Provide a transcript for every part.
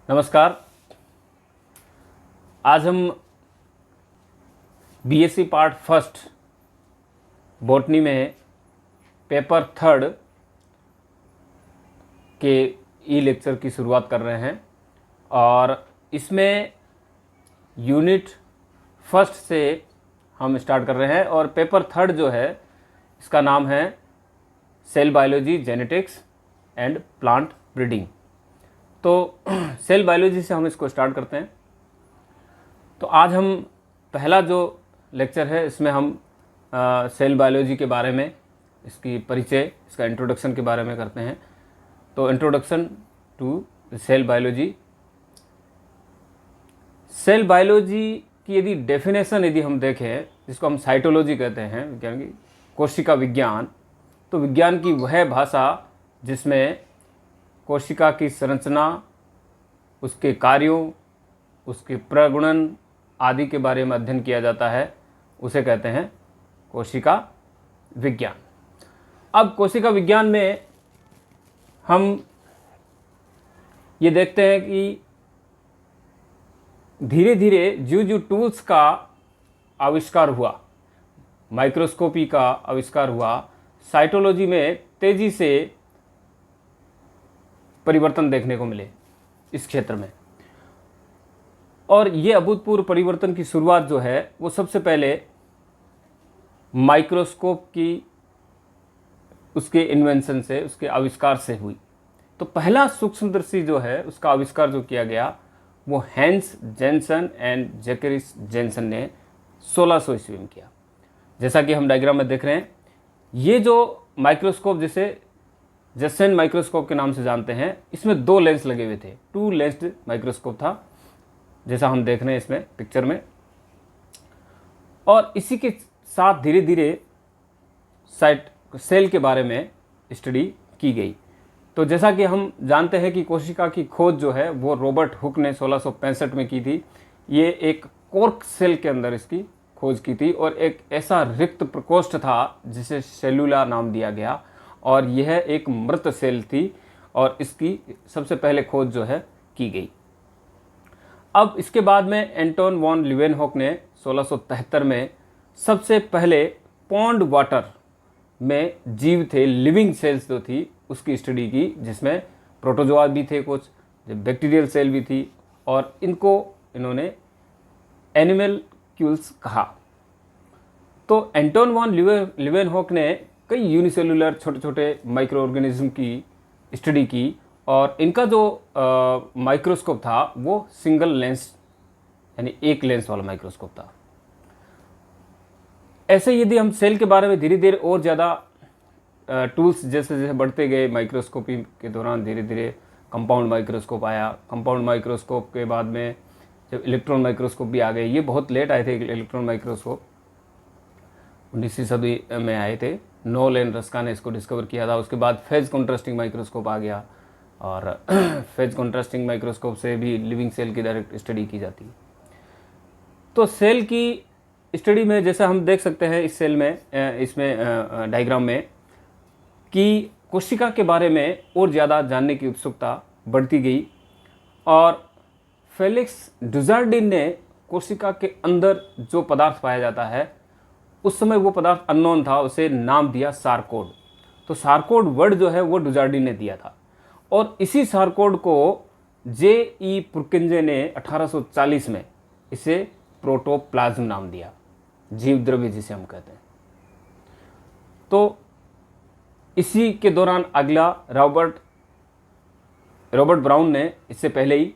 नमस्कार। आज हम बीएससी पार्ट फर्स्ट बॉटनी में पेपर थर्ड के ई लेक्चर की शुरुआत कर रहे हैं और इसमें यूनिट फर्स्ट से हम स्टार्ट कर रहे हैं और पेपर थर्ड जो है इसका नाम है cell biology, genetics and plant breeding. तो सेल बायोलॉजी से हम इसको स्टार्ट करते हैं। तो आज हम पहला जो लेक्चर है इसमें हम सेल बायोलॉजी के बारे में, इसकी परिचय, इसका इंट्रोडक्शन के बारे में करते हैं। तो introduction to cell biology. Cell biology की यदि डेफिनेशन यदि हम देखें, जिसको हम साइटोलॉजी कहते हैं, विज्ञान की कोशिका विज्ञान, तो विज्ञान की वह भाषा जिसमें कोशिका की संरचना, उसके कार्यों, उसके प्रगुणन आदि के बारे में अध्ययन किया जाता है, उसे कहते हैं कोशिका विज्ञान। अब कोशिका विज्ञान में हम ये देखते हैं कि धीरे धीरे जो टूल्स का आविष्कार हुआ, माइक्रोस्कोपी का आविष्कार हुआ, साइटोलॉजी में तेज़ी से परिवर्तन देखने को मिले इस क्षेत्र में। और ये अभूतपूर्व परिवर्तन की शुरुआत जो है वो सबसे पहले माइक्रोस्कोप की उसके इन्वेंशन से, उसके आविष्कार से हुई। तो पहला सूक्ष्मदर्शी जो है उसका आविष्कार जो किया गया वो हैंस जेनसन एंड जैकरिस जेनसन ने 1600 ईस्वी में किया। जैसा कि हम डायग्राम में देख रहे हैं, ये जो माइक्रोस्कोप जिसे जैसन माइक्रोस्कोप के नाम से जानते हैं, इसमें 2 लेंस लगे हुए थे। 2 लेंस्ड माइक्रोस्कोप था, जैसा हम देख रहे हैं इसमें पिक्चर में। और इसी के साथ धीरे धीरे सेल के बारे में स्टडी की गई। तो जैसा कि हम जानते हैं कि कोशिका की खोज जो है वो रॉबर्ट हुक ने 1665 में की थी। ये एक कॉर्क सेल के अंदर इसकी खोज की थी और एक ऐसा रिक्त प्रकोष्ठ था जिसे सेलुला नाम दिया गया, और यह एक मृत सेल थी और इसकी सबसे पहले खोज जो है की गई। अब इसके बाद में एंटोन वॉन लीवेनहॉक ने 1673 में सबसे पहले पॉन्ड वाटर में जीव थे, लिविंग सेल्स जो थी उसकी स्टडी की, जिसमें प्रोटोजोआ भी थे, कुछ बैक्टीरियल सेल भी थी, और इन्होंने एनिमलक्यूल्स कहा। तो एंटोन वॉन लीवेनहॉक ने कई यूनिसेलुलर छोटे छोटे माइक्रो ऑर्गेनिज्म की स्टडी की, और इनका जो माइक्रोस्कोप था वो सिंगल लेंस यानी एक लेंस वाला माइक्रोस्कोप था। ऐसे यदि हम सेल के बारे में धीरे धीरे और ज़्यादा टूल्स जैसे जैसे बढ़ते गए, माइक्रोस्कोपी के दौरान धीरे धीरे कंपाउंड माइक्रोस्कोप आया। कंपाउंड माइक्रोस्कोप के बाद में जब इलेक्ट्रॉन माइक्रोस्कोप भी आ गए, ये बहुत लेट आए थे इलेक्ट्रॉन माइक्रोस्कोप, 19वीं सदी में आए थे। नोल एंड रस्का ने इसको डिस्कवर किया था। उसके बाद फेज कॉन्ट्रास्टिंग माइक्रोस्कोप आ गया, और फेज कॉन्ट्रास्टिंग माइक्रोस्कोप से भी लिविंग सेल की डायरेक्ट स्टडी की जाती है। तो सेल की स्टडी में जैसा हम देख सकते हैं इस सेल में, इसमें डायग्राम में, कि कोशिका के बारे में और ज़्यादा जानने की उत्सुकता बढ़ती गई, और फेलिक्स डुजार्डिन ने कोशिका के अंदर जो पदार्थ पाया जाता है, उस समय वो पदार्थ अननोन था, उसे नाम दिया सारकोड। तो सारकोड वर्ड जो है वो डुजार्डिन ने दिया था, और इसी सारकोड को जे.ई. पुरकिंजे ने 1840 में इसे प्रोटोप्लाज्म नाम दिया, जीव द्रव्य जिसे हम कहते हैं। तो इसी के दौरान अगला रॉबर्ट ब्राउन ने इससे पहले ही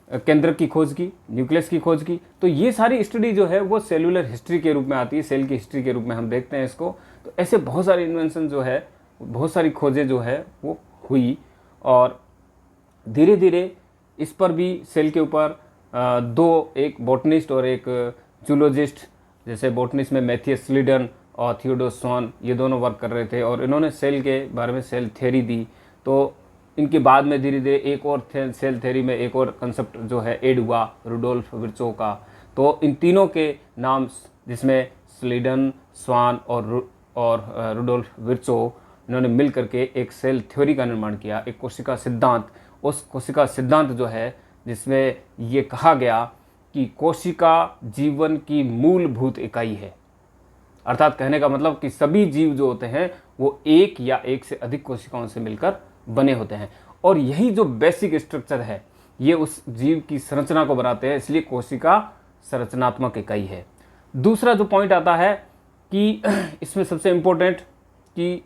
केंद्र की खोज की, न्यूक्लियस की खोज की। तो ये सारी स्टडी जो है वो सेलुलर हिस्ट्री के रूप में आती है, सेल की हिस्ट्री के रूप में हम देखते हैं इसको। तो ऐसे बहुत सारे इन्वेंशन जो है, बहुत सारी खोजें जो है वो हुई, और धीरे धीरे इस पर भी सेल के ऊपर एक बॉटनिस्ट और एक जूलॉजिस्ट, जैसे बॉटनिस्ट में मैथियस स्लीडन और थियोडोर स्वॉन, ये दोनों वर्क कर रहे थे, और इन्होंने सेल के बारे में सेल थ्योरी दी। तो इनके बाद में धीरे धीरे एक और सेल थ्योरी में एक और कंसेप्ट जो है ऐड हुआ, रुडोल्फ विर्चो का। तो इन तीनों के नाम, जिसमें स्लीडन, स्वान और रुडोल्फ विर्चो, इन्होंने मिल करके एक सेल थ्योरी का निर्माण किया, एक कोशिका सिद्धांत, उस कोशिका सिद्धांत जो है जिसमें ये कहा गया कि कोशिका जीवन की मूलभूत इकाई है। अर्थात कहने का मतलब कि सभी जीव जो होते हैं वो एक या एक से अधिक कोशिकाओं से मिलकर बने होते हैं, और यही जो बेसिक स्ट्रक्चर है ये उस जीव की संरचना को बनाते हैं, इसलिए कोशिका संरचनात्मक इकाई है। दूसरा जो पॉइंट आता है कि इसमें सबसे इंपॉर्टेंट कि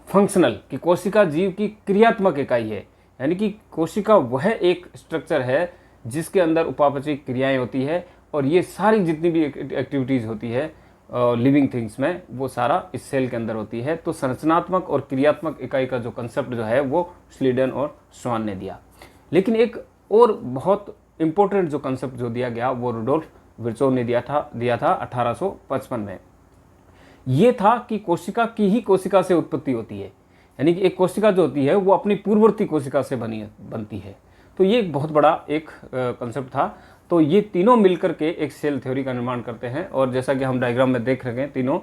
फंक्शनल, कि कोशिका जीव की क्रियात्मक इकाई है, यानी कि कोशिका वह एक स्ट्रक्चर है जिसके अंदर उपापचयी क्रियाएं होती है, और ये सारी जितनी भी एक्टिविटीज़ होती है लिविंग थिंग्स में वो सारा इस सेल के अंदर होती है। तो संरचनात्मक और क्रियात्मक इकाई का जो कंसेप्ट जो है वो स्लीडन और स्वान ने दिया। लेकिन एक और बहुत इम्पोर्टेंट जो कंसेप्ट जो दिया गया वो रुडोल्फ विर्चोव ने दिया था 1855 में। ये था कि कोशिका की ही कोशिका से उत्पत्ति होती है, यानी कि एक कोशिका जो होती है वो अपनी पूर्ववर्ती कोशिका से बनती है। तो ये एक बहुत बड़ा एक कंसेप्ट था। तो ये तीनों मिलकर के एक सेल थ्योरी का निर्माण करते हैं, और जैसा कि हम डायग्राम में देख रहे हैं तीनों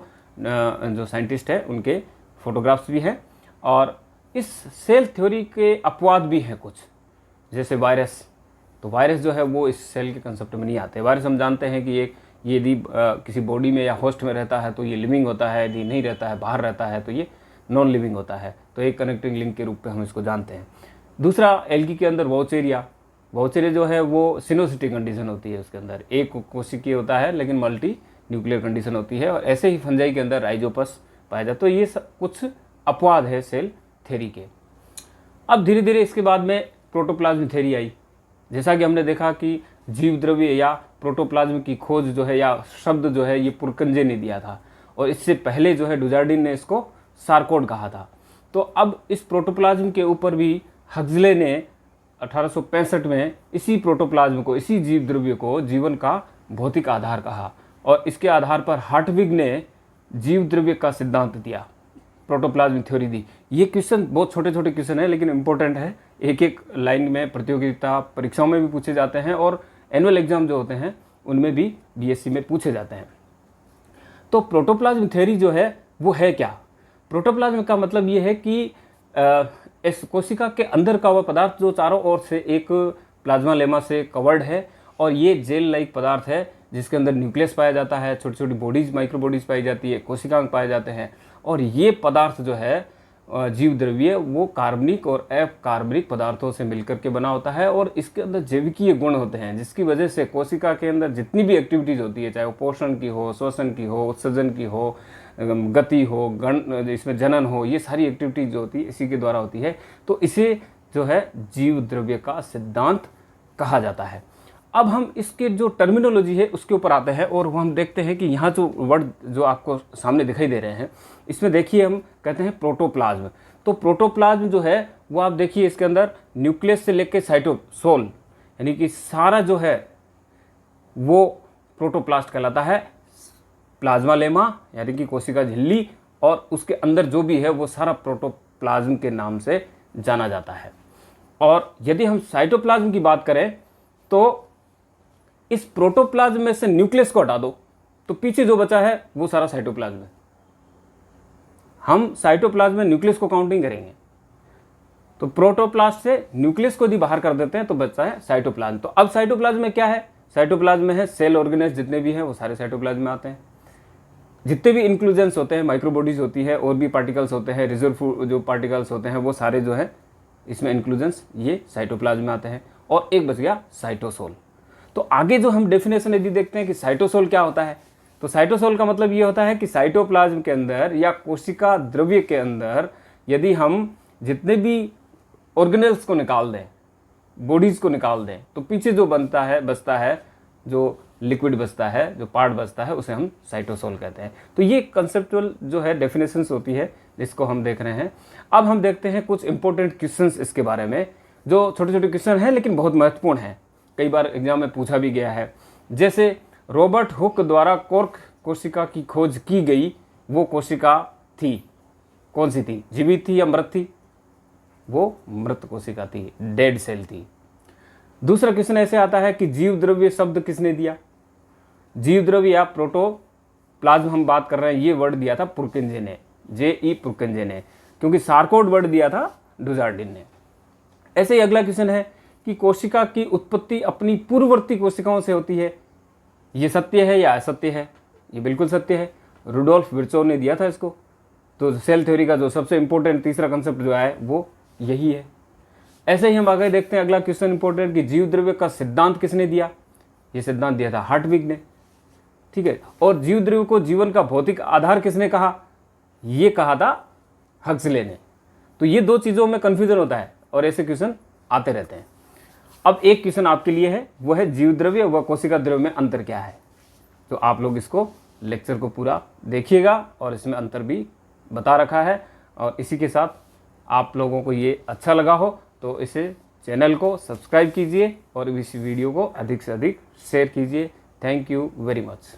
जो साइंटिस्ट हैं उनके फोटोग्राफ्स भी हैं। और इस सेल थ्योरी के अपवाद भी हैं कुछ, जैसे वायरस। तो वायरस जो है वो इस सेल के कंसेप्ट में नहीं आते। वायरस हम जानते हैं कि एक यदि किसी बॉडी में या होस्ट में रहता है तो ये लिविंग होता है, यदि नहीं रहता है बाहर रहता है तो ये नॉन लिविंग होता है। तो एक कनेक्टिंग लिंक के रूप में हम इसको जानते हैं। दूसरा, एल्गी के अंदर वाउचेरिया जो है वो सिनोसिटिक कंडीशन होती है, उसके अंदर एक कोशिकीय होता है लेकिन मल्टी न्यूक्लियर कंडीशन होती है। और ऐसे ही फंजाई के अंदर राइजोपस पाया जाता है। तो ये कुछ अपवाद है सेल थ्योरी के। अब धीरे धीरे इसके बाद में प्रोटोप्लाज्म थ्योरी आई। जैसा कि हमने देखा कि जीव द्रव्य या प्रोटोप्लाज्म की खोज जो है या शब्द जो है ये पुरकंजे ने दिया था, और इससे पहले जो है डुजार्डिन ने इसको सार्कोड कहा था। तो अब इस प्रोटोप्लाज्म के ऊपर भी हक्सले ने 1865 में इसी प्रोटोप्लाज्म को, इसी जीव द्रव्य को जीवन का भौतिक आधार कहा, और इसके आधार पर हार्टविग ने जीव द्रव्य का सिद्धांत दिया, प्रोटोप्लाज्म थ्योरी दी। ये क्वेश्चन बहुत छोटे छोटे क्वेश्चन है लेकिन इंपॉर्टेंट है, एक एक लाइन में प्रतियोगिता परीक्षाओं में भी पूछे जाते हैं, और एनुअल एग्जाम जो होते हैं उनमें भी बीएससी में पूछे जाते हैं। तो प्रोटोप्लाज्म थ्योरी जो है वो है क्या? प्रोटोप्लाज्म का मतलब ये है कि इस कोशिका के अंदर का वह पदार्थ जो चारों ओर से एक प्लाज्मा लेमा से कवर्ड है, और ये जेल लाइक पदार्थ है जिसके अंदर न्यूक्लियस पाया जाता है, छोटी छोटी बॉडीज माइक्रो बॉडीज पाई जाती है, कोशिकांग पाए जाते हैं। और ये पदार्थ जो है जीव द्रव्य वो कार्बनिक और अकार्बनिक पदार्थों से मिलकर के बना होता है, और इसके अंदर जैविकीय गुण होते हैं जिसकी वजह से कोशिका के अंदर जितनी भी एक्टिविटीज़ होती है, चाहे वो पोषण की हो, श्वसन की हो, उत्सर्जन की हो, गति हो, इसमें जनन हो, ये सारी एक्टिविटीज जो होती है इसी के द्वारा होती है। तो इसे जो है जीव द्रव्य का सिद्धांत कहा जाता है। अब हम इसके जो टर्मिनोलॉजी है उसके ऊपर आते हैं, और वो हम देखते हैं कि यहाँ जो वर्ड जो आपको सामने दिखाई दे रहे हैं इसमें देखिए हम कहते हैं प्रोटोप्लाज्म। तो प्रोटोप्लाज्म जो है वो आप देखिए इसके अंदर न्यूक्लियस से लेकर साइटोसोल, यानी कि सारा जो है वो प्रोटोप्लास्ट कहलाता है। प्लाज्मा लेमा यानी कि कोशिका झिल्ली, और उसके अंदर जो भी है वो सारा प्रोटोप्लाज्म के नाम से जाना जाता है। और यदि हम साइटोप्लाज्म की बात करें तो इस प्रोटोप्लाज्म में से न्यूक्लियस को हटा दो तो पीछे जो बचा है वो सारा साइटोप्लाज्म है। हम साइटोप्लाज्म में न्यूक्लियस को काउंटिंग करेंगे तो प्रोटोप्लास्ट से न्यूक्लियस को यदि बाहर कर देते हैं तो बचता है साइटोप्लाज्म। तो अब साइटोप्लाज्म में क्या है? साइटोप्लाज्म में है सेल ऑर्गेनेल्स जितने भी हैं वो सारे साइटोप्लाज्म में आते हैं। जितने भी इंक्लूजन्स होते हैं, माइक्रोबॉडीज होती है, और भी पार्टिकल्स होते हैं, रिजर्व जो पार्टिकल्स होते हैं वो सारे जो है इसमें इंक्लूजन्स ये साइटोप्लाज्म में आते हैं। और एक बच गया साइटोसोल। तो आगे जो हम डेफिनेशन यदि देखते हैं कि साइटोसोल क्या होता है, तो साइटोसोल का मतलब ये होता है कि साइटोप्लाज्म के अंदर या कोशिका द्रव्य के अंदर यदि हम जितने भी ऑर्गेनेल्स को निकाल दें, बॉडीज को निकाल दें, तो पीछे जो बचता है जो लिक्विड बचता है, जो पार्ट बचता है, उसे हम साइटोसोल कहते हैं। तो ये कंसेप्चुअल जो है डेफिनेशंस होती है जिसको हम देख रहे हैं। अब हम देखते हैं कुछ इंपॉर्टेंट क्वेश्चंस इसके बारे में, जो छोटे छोटे क्वेश्चन हैं लेकिन बहुत महत्वपूर्ण हैं, कई बार एग्जाम में पूछा भी गया है। जैसे रॉबर्ट हुक द्वारा कॉर्क कोशिका की खोज की गई, वो कोशिका थी कौन सी थी? जीवित थी या मृत थी? वो मृत कोशिका थी, डेड सेल थी। दूसरा क्वेश्चन ऐसे आता है कि जीव द्रव्य शब्द किसने दिया? जीव द्रव्य या प्रोटोप्लाज्म हम बात कर रहे हैं, ये वर्ड दिया था पुरकिंजे ने, J.E. पुरकिंजे ने, क्योंकि सार्कोड वर्ड दिया था डुजार्डिन ने। ऐसे ही अगला क्वेश्चन है कि कोशिका की उत्पत्ति अपनी पूर्ववर्ती कोशिकाओं से होती है, ये सत्य है या असत्य है? ये बिल्कुल सत्य है, रुडोल्फ विर्चोव ने दिया था इसको। तो सेल थ्योरी का जो सबसे इंपॉर्टेंट तीसरा कंसेप्ट जो है वो यही है। ऐसे ही हम आगे देखते हैं अगला क्वेश्चन इंपॉर्टेंट कि जीव द्रव्य का सिद्धांत किसने दिया? ये सिद्धांत दिया था हार्टविग ने, ठीक है। और जीव द्रव्य को जीवन का भौतिक आधार किसने कहा? ये कहा था हक्सले ने। तो ये दो चीज़ों में कन्फ्यूजन होता है और ऐसे क्वेश्चन आते रहते हैं। अब एक क्वेश्चन आपके लिए है, वो है जीव द्रव्य व कोशिका द्रव्य में अंतर क्या है। तो आप लोग इसको लेक्चर को पूरा देखिएगा और इसमें अंतर भी बता रखा है। और इसी के साथ आप लोगों को ये अच्छा लगा हो तो इसे चैनल को सब्सक्राइब कीजिए और इस वीडियो को अधिक से अधिक शेयर कीजिए। Thank you very much.